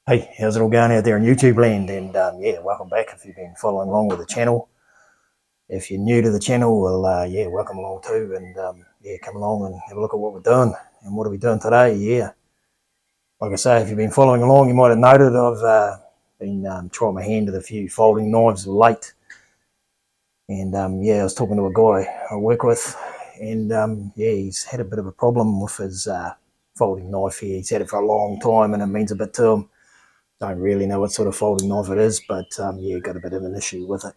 Hey, how's it all going out there in YouTube land? And yeah, welcome back if you've been following along with the channel. If you're new to the channel, well, yeah, welcome along too. And yeah, come along and have a look at what we're doing. And what are we doing today? Yeah, like I say, if you've been following along, you might have noted I've been trying my hand at a few folding knives late. And yeah, I was talking to a guy I work with, and yeah, he's had a bit of a problem with his folding knife here. He's had it for a long time, and it means a bit to him. Don't really know what sort of folding knife it is, but yeah, got a bit of an issue with it.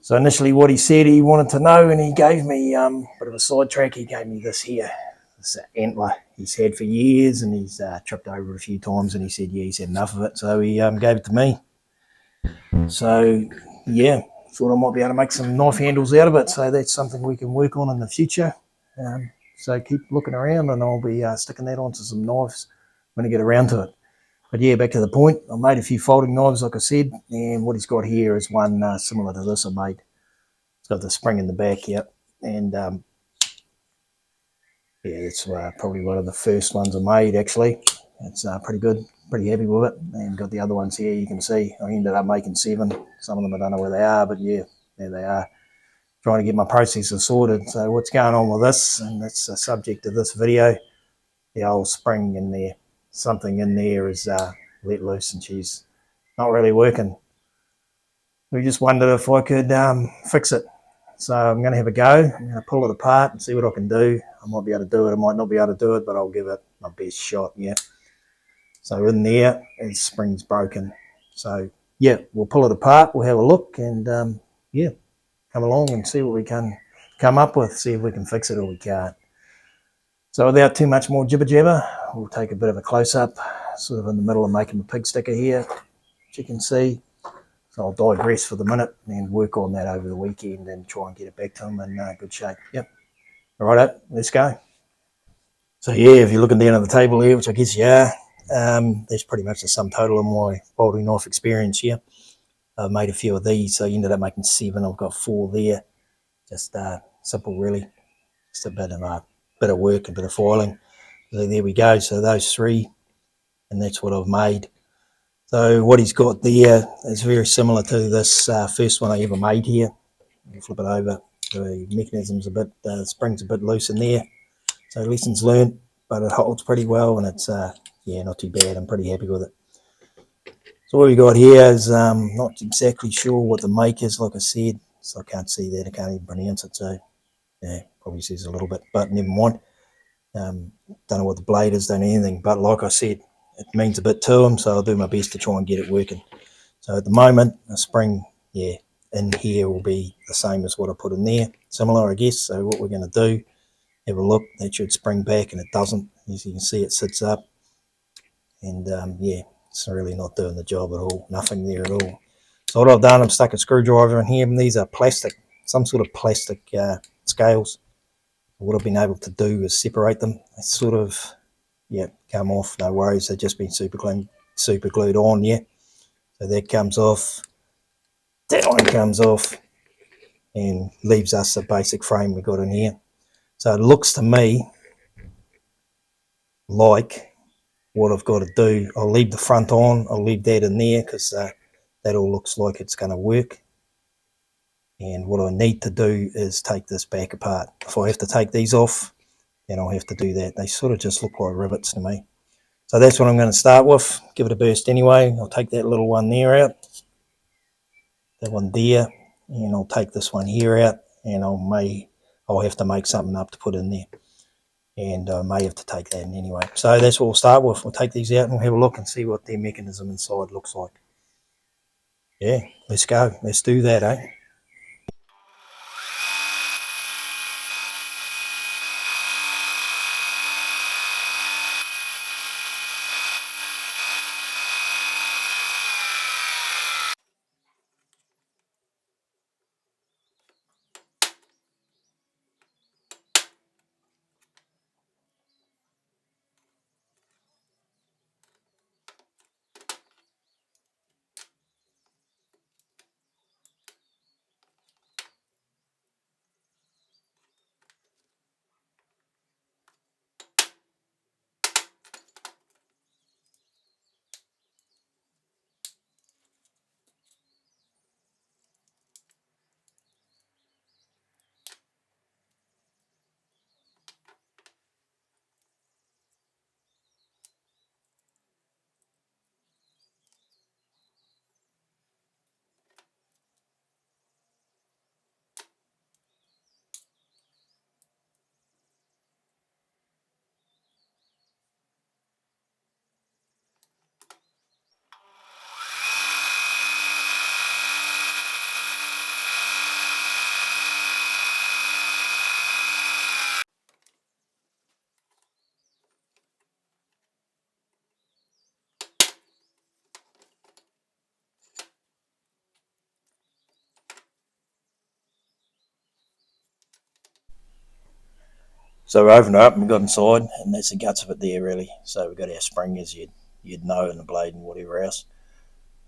So initially what he said he wanted to know, and he gave me a bit of a sidetrack. He gave me this here, this antler he's had for years, and he's tripped over it a few times, and he said, yeah, he's had enough of it. So he gave it to me. So yeah, thought I might be able to make some knife handles out of it. So that's something we can work on in the future. So keep looking around, and I'll be sticking that onto some knives when I get around to it. But yeah, back to the point. I made a few folding knives, like I said, and what he's got here is one similar to this I made. It's got the spring in the back, yep. And yeah, it's probably one of the first ones I made, actually. It's pretty good, pretty happy with it. And got the other ones here, you can see. I ended up making 7. Some of them I don't know where they are, but yeah, there they are. Trying to get my processor sorted. So what's going on with this, and that's the subject of this video, the old spring in there. Something in there is let loose, and she's not really working. We just wondered if I could fix it. So I'm going to have a go. I'm going to pull it apart and see what I can do. I might be able to do it. I might not be able to do it, but I'll give it my best shot, yeah. So in there, the spring's broken. So yeah, we'll pull it apart. We'll have a look and yeah, come along and see what we can come up with, see if we can fix it or we can't. So without too much more jibber jabber, we'll take a bit of a close-up, sort of in the middle of making the pig sticker here, as you can see. So I'll digress for the minute and work on that over the weekend and try and get it back to him in good shape. Yep. All right, let's go. So yeah, if you're looking down at the table here, which I guess you are, that's pretty much the sum total of my folding knife experience here. I've made a few of these, so I ended up making 7. I've got 4 there. Just simple, really. Just a bit of work, a bit of filing. So there we go. So those 3, and that's what I've made. So what he's got there is very similar to this first one I ever made here. I'll flip it over. The mechanism's a bit, the spring's a bit loose in there. So lessons learned, but it holds pretty well, and it's, yeah, not too bad. I'm pretty happy with it. So what we got here is not exactly sure what the make is, like I said. So I can't see that. I can't even pronounce it. So yeah, probably says a little bit, but never mind. Don't know what the blade is, don't know anything. But like I said, it means a bit to them, so I'll do my best to try and get it working. So at the moment, the spring, yeah, in here will be the same as what I put in there. Similar, I guess. So what we're going to do, have a look. That should spring back, and it doesn't. As you can see, it sits up. And yeah, it's really not doing the job at all. Nothing there at all. So what I've done, I've stuck a screwdriver in here, and these are plastic, some sort of plastic scales. What I've been able to do is separate them. They sort of, yeah, come off, no worries. They've just been super glued on, yeah. So that comes off. That one comes off and leaves us the basic frame we got in here. So it looks to me like what I've got to do, I'll leave the front on, I'll leave that in there because that all looks like it's going to work. And what I need to do is take this back apart. If I have to take these off, then I'll have to do that. They sort of just look like rivets to me. So that's what I'm going to start with. Give it a burst anyway. I'll take that little one there out, that one there, and I'll take this one here out, and I'll have to make something up to put in there. And I may have to take that in anyway. So that's what we'll start with. We'll take these out and we'll have a look and see what their mechanism inside looks like. Yeah, let's go. Let's do that, eh? So we opened it up and we got inside, and that's the guts of it there, really. So we've got our spring, as you'd know, and the blade and whatever else.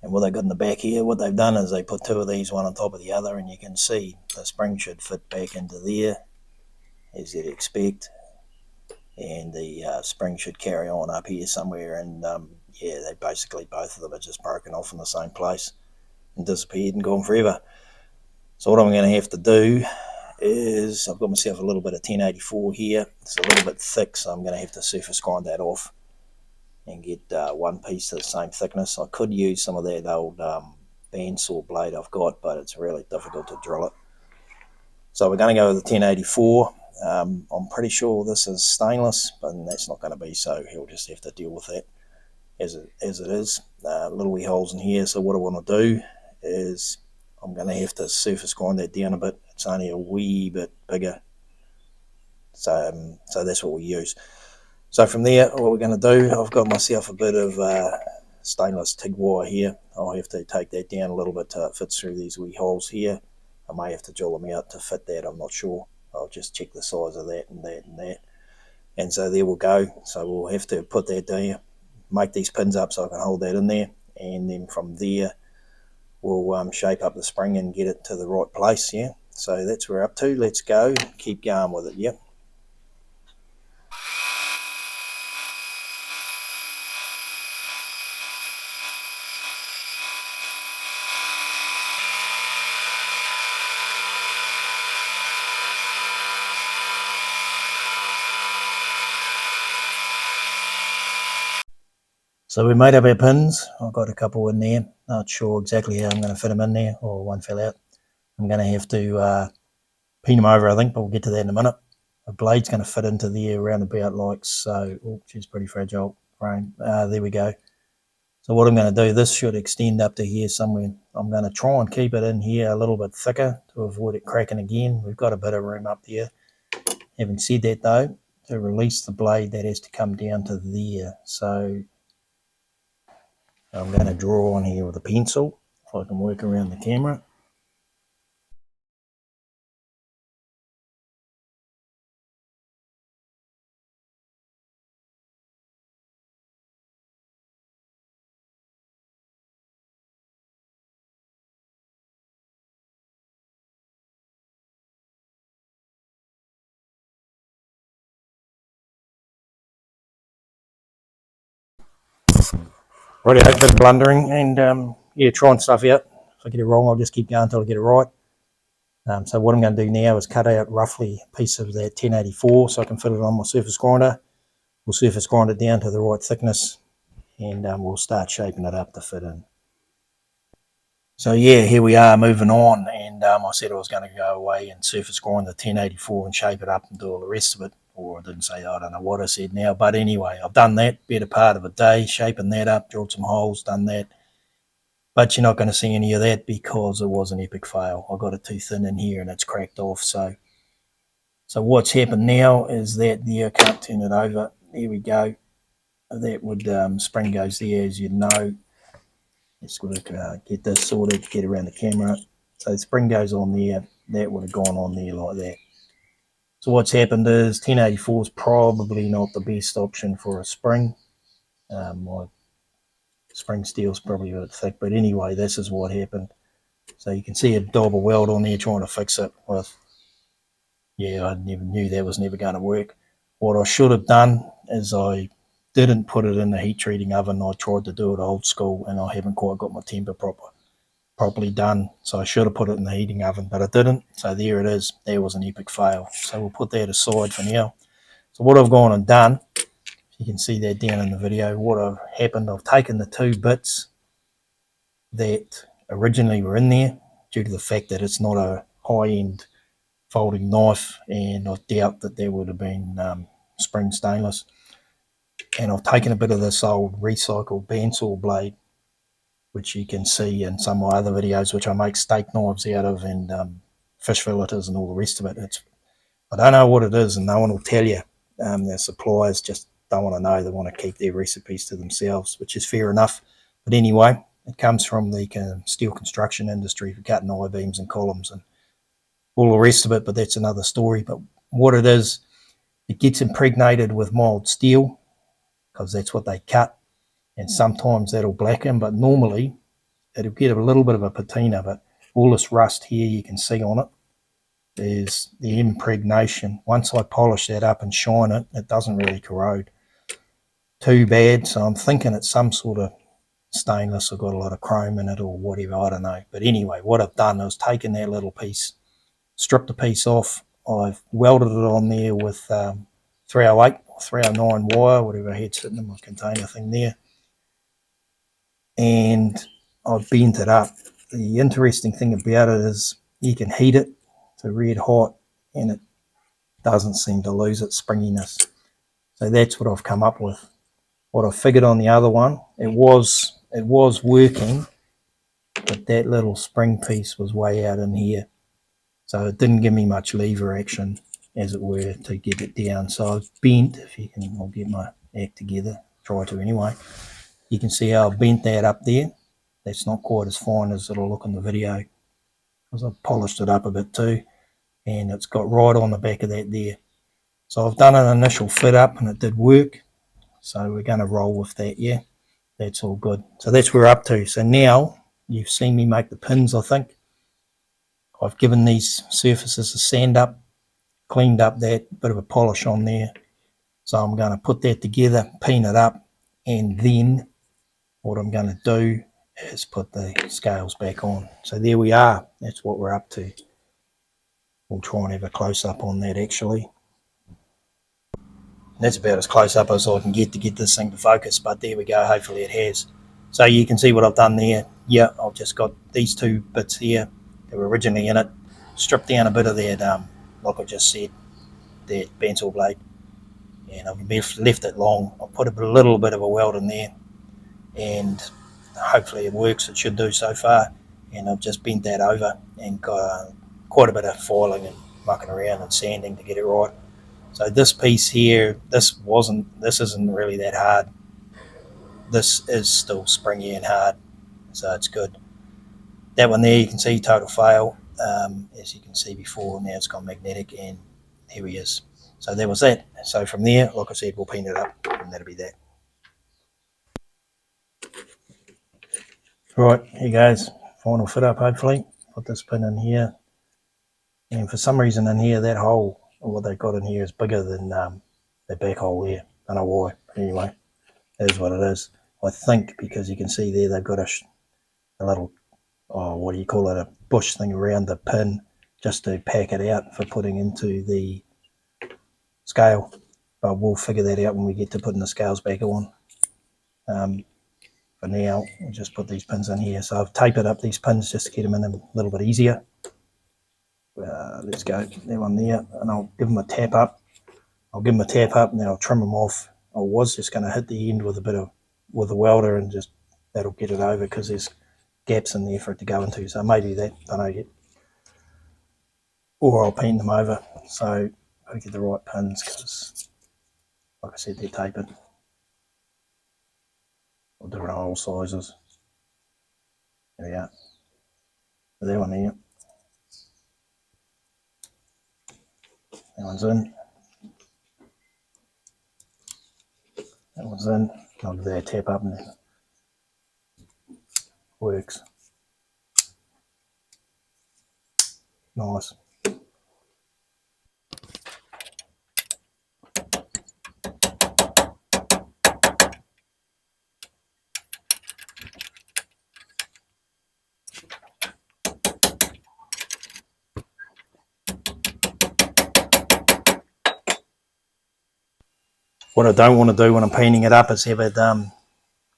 And what they've got in the back here, what they've done is they put two of these, one on top of the other, and you can see the spring should fit back into there, as you'd expect. And the spring should carry on up here somewhere, and yeah, they basically, both of them are just broken off in the same place and disappeared and gone forever. So what I'm going to have to do is, I've got myself a little bit of 1084 here. It's a little bit thick, so I'm going to have to surface grind that off and get one piece of the same thickness. I could use some of that old bandsaw blade I've got, but it's really difficult to drill it. So we're going to go with the 1084. I'm pretty sure this is stainless, but that's not going to be, so he'll just have to deal with that as it is. Little wee holes in here, so what I want to do is I'm going to have to surface grind that down a bit. It's only a wee bit bigger, so that's what we use. So from there, what we're going to do, I've got myself a bit of stainless TIG wire here. I'll have to take that down a little bit till it fits through these wee holes here. I may have to drill them out to fit that, I'm not sure. I'll just check the size of that and that and that. And so there we'll go. So we'll have to put that down, make these pins up so I can hold that in there. And then from there, we'll shape up the spring and get it to the right place, yeah. So that's where we're up to. Let's go. Keep going with it, yeah. So we made up our pins. I've got a couple in there. Not sure exactly how I'm going to fit them in there, or one fell out. I'm going to have to pin them over, I think, but we'll get to that in a minute. The blade's going to fit into there around about like so. Oh, she's pretty fragile frame. There we go. So what I'm going to do, this should extend up to here somewhere. I'm going to try and keep it in here a little bit thicker to avoid it cracking again. We've got a bit of room up there. Having said that though, to release the blade, that has to come down to there. So I'm going to draw on here with a pencil, if I can work around the camera. Righty, a bit of blundering and yeah, trying stuff out. If I get it wrong, I'll just keep going until I get it right. So what I'm going to do now is cut out roughly a piece of that 1084 so I can fit it on my surface grinder. We'll surface grind it down to the right thickness, and we'll start shaping it up to fit in. So yeah, here we are moving on, and I said I was going to go away and surface grind the 1084 and shape it up and do all the rest of it, or I didn't say, I don't know what I said now, but anyway, I've done that, better part of a day, shaping that up, drilled some holes, done that. But you're not going to see any of that because it was an epic fail. I got it too thin in here and it's cracked off. So what's happened now is that there, I can't turn it over. There we go. That would spring goes there, as you know. Let's get this sorted, get around the camera. So the spring goes on there. That would have gone on there like that. So what's happened is 1084 is probably not the best option for a spring. My spring steel's probably a bit thick, but anyway, this is what happened. So you can see a double weld on there trying to fix it with, yeah, I never knew that was never going to work. What I should have done is I didn't put it in the heat treating oven. I tried to do it old school and I haven't quite got my temper properly done. So I should have put it in the heating oven, but I didn't. So there it is. There was an epic fail. So we'll put that aside for now. So what I've gone and done, you can see that down in the video, what I've happened, I've taken the two bits that originally were in there due to the fact that it's not a high-end folding knife, and I doubt that there would have been spring stainless. And I've taken a bit of this old recycled bandsaw blade, which you can see in some of my other videos, which I make steak knives out of, and fish filleters and all the rest of it. I don't know what it is, and no one will tell you. Their suppliers just don't want to know. They want to keep their recipes to themselves, which is fair enough. But anyway, it comes from the steel construction industry for cutting I-beams and columns and all the rest of it, but that's another story. But what it is It gets impregnated with mild steel because that's what they cut, and sometimes that'll blacken, but normally it'll get a little bit of a patina. But all this rust here you can see on it is the impregnation. Once I polish that up and shine it, it doesn't really corrode too bad. So I'm thinking it's some sort of stainless or got a lot of chrome in it or whatever, I don't know. But anyway, what I've done is taken that little piece, stripped the piece off, I've welded it on there with 308 or 309 wire, whatever I had sitting in my container thing there, and I've bent it up. The interesting thing about it is you can heat it to red hot and it doesn't seem to lose its springiness. So that's what I've come up with. What I figured on the other one, it was working, but that little spring piece was way out in here, so it didn't give me much lever action, as it were, to get it down. So I've bent, if you can, I'll get my act together, try to anyway. You can see how I've bent that up there. That's not quite as fine as it'll look in the video, because I've polished it up a bit too, and it's got right on the back of that there. So I've done an initial fit up and it did work, so we're going to roll with that. Yeah, that's all good. So that's where we're up to. So now you've seen me make the pins, I think. I've given these surfaces a sand up, cleaned up that bit of a polish on there. So I'm going to put that together, pin it up, and then what I'm going to do is put the scales back on. So there we are. That's what we're up to. We'll try and have a close-up on that actually. That's about as close up as I can get to get this thing to focus, but there we go. Hopefully it has. So you can see what I've done there. Yeah, I've just got these two bits here that were originally in it, stripped down a bit of that, like I just said, that bensel blade, and I've left it long. I've put a little bit of a weld in there, and hopefully it works. It should do so far. And I've just bent that over and got quite a bit of filing and mucking around and sanding to get it right. So this piece here, this isn't really that hard. This is still springy and hard, so it's good. That one there, you can see total fail. As you can see before, now it's gone magnetic, and here he is. So there was that. So from there, like I said, we'll pin it up, and that'll be that. Right, here goes. Final fit up, hopefully. Put this pin in here. And for some reason in here, that hole, or what they got in here, is bigger than the back hole there. I don't know why. But anyway, that is what it is. I think because you can see there, they've got a little, what do you call it, a bush thing around the pin just to pack it out for putting into the scale. But we'll figure that out when we get to putting the scales back on. For now, we'll just put these pins in here. So I've tapered up these pins just to get them in a little bit easier. Let's go, that one there, and I'll give them a tap up. I'll give them a tap up and then I'll trim them off. I was just going to hit the end with a welder and just, that'll get it over because there's gaps in there for it to go into. So I may do that, don't know yet. Or I'll paint them over. So I'll get the right pins because, like I said, they're tapered. Or different hole sizes. There we are. So that one there. That one's in. That one's in. I'll give that a tap up and it works. Nice. What I don't want to do when I'm painting it up is have it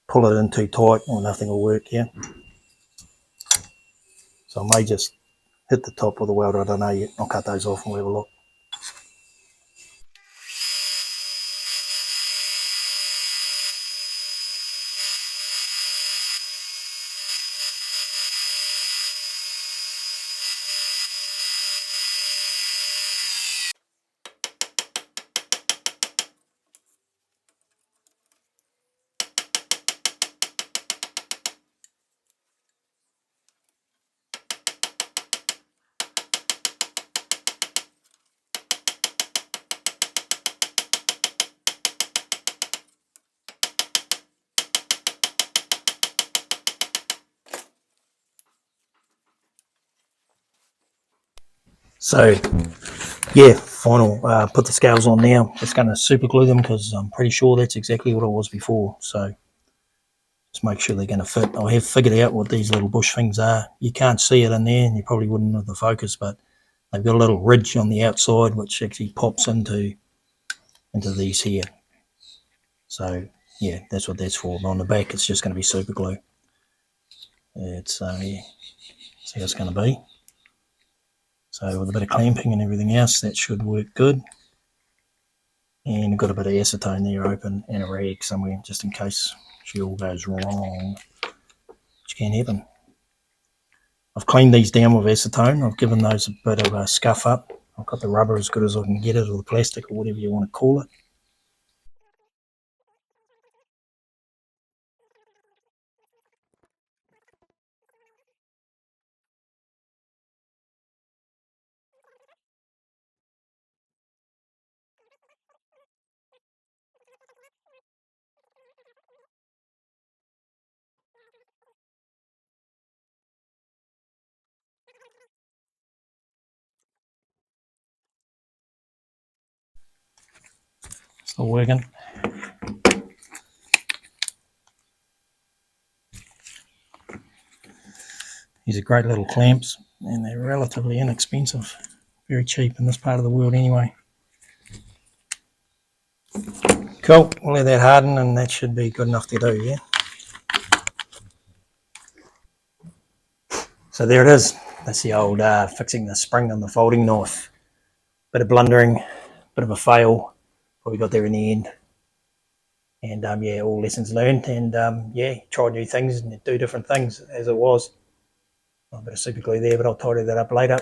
pull it in too tight or nothing will work here. So I may just hit the top with a welder, I don't know yet. I'll cut those off and we'll have a look. So yeah, final, put the scales on now. Just going to super glue them because I'm pretty sure that's exactly what it was before. So just make sure they're going to fit. I have figured out what these little bush things are. You can't see it in there and you probably wouldn't with the focus, but they've got a little ridge on the outside which actually pops into these here. So yeah, that's what that's for. But on the back it's just going to be super glue. It's yeah, see how it's going to be. So with a bit of clamping and everything else, that should work good. And I've got a bit of acetone there open and a rag somewhere just in case she all goes wrong, which can happen. I've cleaned these down with acetone. I've given those a bit of a scuff up. I've got the rubber as good as I can get it, or the plastic, or whatever you want to call it. Still working. These are great little clamps, and they're relatively inexpensive. Very cheap in this part of the world anyway. Cool, we'll let that harden and that should be good enough to do, yeah? So there it is. That's the old fixing the spring on the folding knife. Bit of blundering, bit of a fail, but we got there in the end. And yeah, all lessons learned, and yeah, try new things and do different things as it was. A bit of super glue there, but I'll tidy that up later.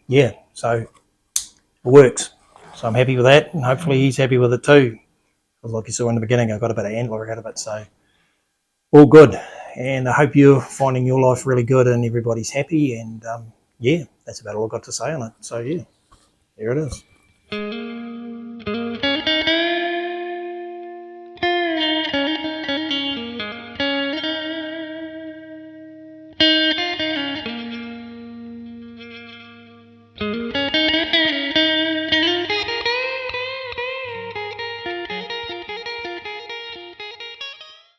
Yeah, so it works. So I'm happy with that, and hopefully he's happy with it too. Because like you saw in the beginning, I got a bit of antler out of it, so all good. And I hope you're finding your life really good and everybody's happy. And yeah, that's about all I've got to say on it. So yeah, there it is.